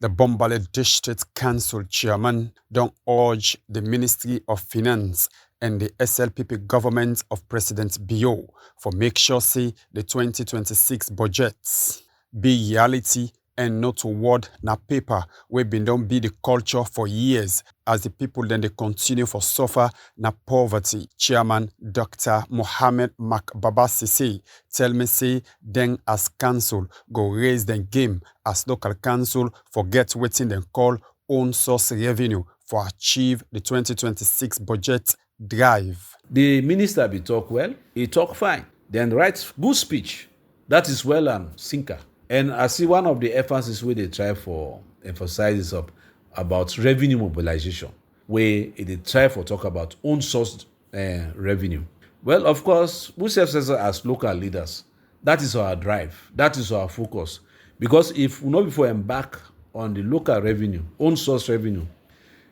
The Bombali District Council chairman don't urge the Ministry of Finance and the SLPP government of President Bio for make sure say the 2026 budgets be reality and not word na paper wey been don be the culture for years as the people then they continue for suffer na poverty. Chairman Dr. Mohammed Makbaba Sisay tell me say then as council go raise the game as local council forget wetin dem call own source revenue for achieve the 2026 budget drive. The minister be talk well, he talk fine, then writes good speech. That is well and sinker. And I see one of the emphasis where they try for emphasizes up about revenue mobilization, where they try for talk about own source revenue. Well, of course, we as local leaders, that is our drive, that is our focus. Because if we not before embark on the local revenue, own source revenue,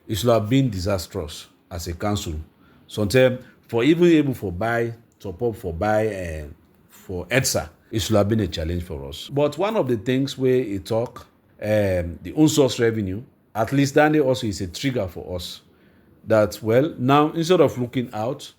it should have been disastrous as a council. Sometimes for even able for buy, top up for buy for EDSA, it should have been a challenge for us. But one of the things where it talk, the own source revenue, at least that also is a trigger for us. That, well, now instead of looking out,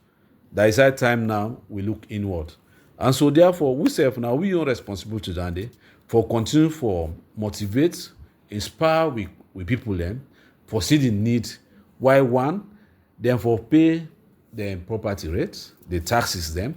there is that time now we look inward. And so therefore, we self now, we are responsible to that for continue for motivate, inspire with people then, for see the need, why one, then for pay the property rates, the taxes them,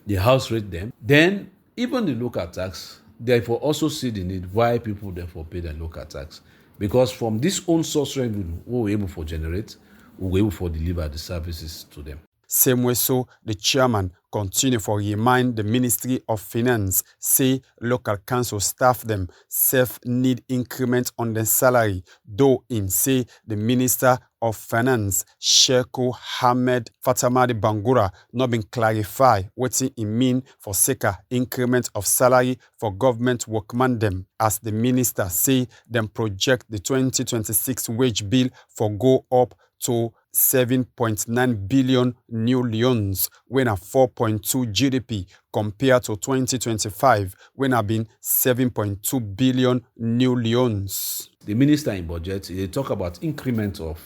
the house rate them, then even the local tax, therefore also see the need why people therefore pay the local tax. Because from this own source revenue, we're able to generate, we're able to deliver the services to them. Same way so, the chairman continue for remind the Ministry of Finance say local council staff them self need increment on their salary, though him say the Minister of Finance, Sheikh Ahmed Fatamadi Bangura, not been clarify what it mean for sake increment of salary for government workman them, as the minister say them project the 2026 wage bill for go up to 7.9 billion new leons when a 4.2 GDP compared to 2025 when a been 7.2 billion new leons. The minister in budget, they talk about increment of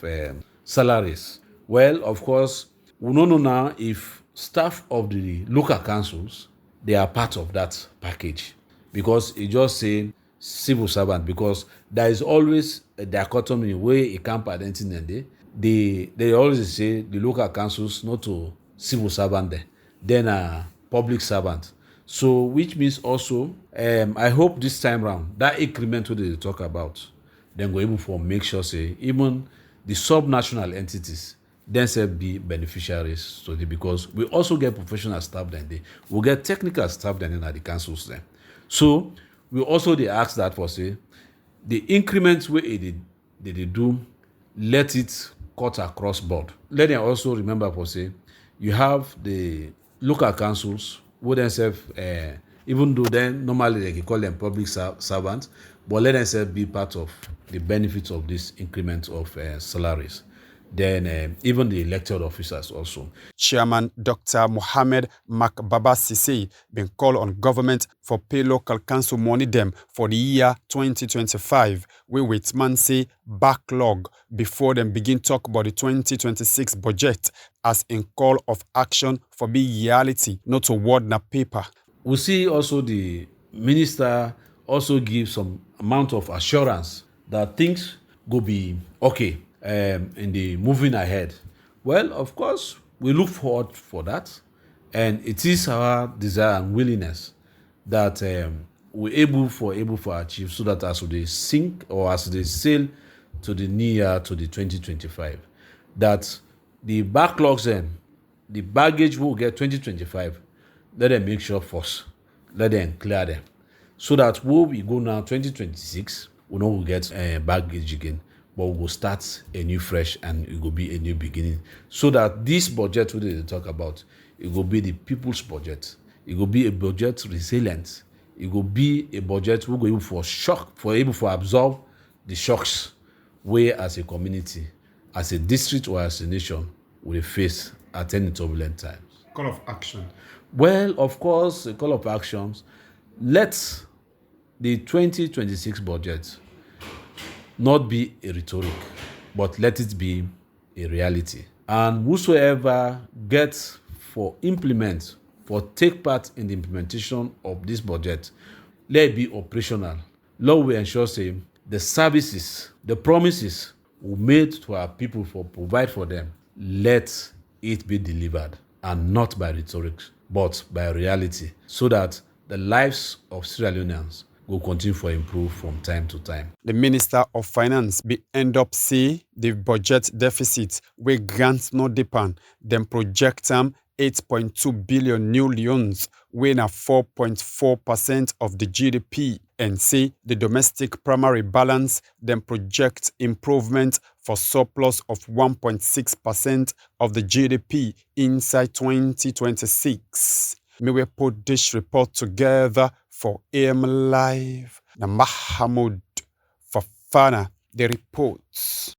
salaries. Well, of course, we don't know now if staff of the local councils, they are part of that package, because it just say civil servant, because there is always a dichotomy where a camp identity. They always say the local councils not to civil servant then public servant. So which means also, I hope this time round that increment that they talk about, then go able for make sure say even the sub-national entities then say be beneficiaries to the, because we also get professional staff then we get technical staff then at the councils then. So we also they ask that for say the increments where they do, let it cut across board. Let them also remember for say you have the local councils who themselves even though then normally they can call them public servants, but let themselves be part of the benefits of this increment of salaries. Then even the elected officers also. Chairman Dr. Mohammed Makbaba Sisay been called on government for pay local council money them for the year 2025. We wait man say backlog before them begin talk about the 2026 budget as in call of action for be reality, not a word na paper. We see also the minister also give some amount of assurance that things go be okay in the moving ahead. Well, of course, we look forward for that, and it is our desire and willingness that we're able for achieve, so that as they sink or as they sail to the new year, to the 2025, that the backlogs and the baggage will get 2025, let them make sure first, let them clear them, so that when we go now 2026, we know we'll get baggage again, but we will start a new fresh and it will be a new beginning, so that this budget we talk about, it will be the people's budget. It will be a budget resilient. It will be a budget we go able for shock, for able to absorb the shocks where as a community, as a district or as a nation we face at any turbulent times. Call of action. Well, of course, a call of actions. Let the 2026 budget not be a rhetoric, but let it be a reality. And whosoever gets for take part in the implementation of this budget, let it be operational. Lord will ensure say the services, the promises we made to our people for provide for them, let it be delivered, and not by rhetoric, but by reality, so that the lives of Sierra Leoneans will continue to improve from time to time. The Minister of Finance be end up say the budget deficit wey grant no depend, dem project 8.2 billion new loans, wey na 4.4% of the GDP, and say the domestic primary balance dem project improvement for surplus of 1.6% of the GDP inside 2026. May we put this report together for AM Live. Na Mahamud Fafana, the reports.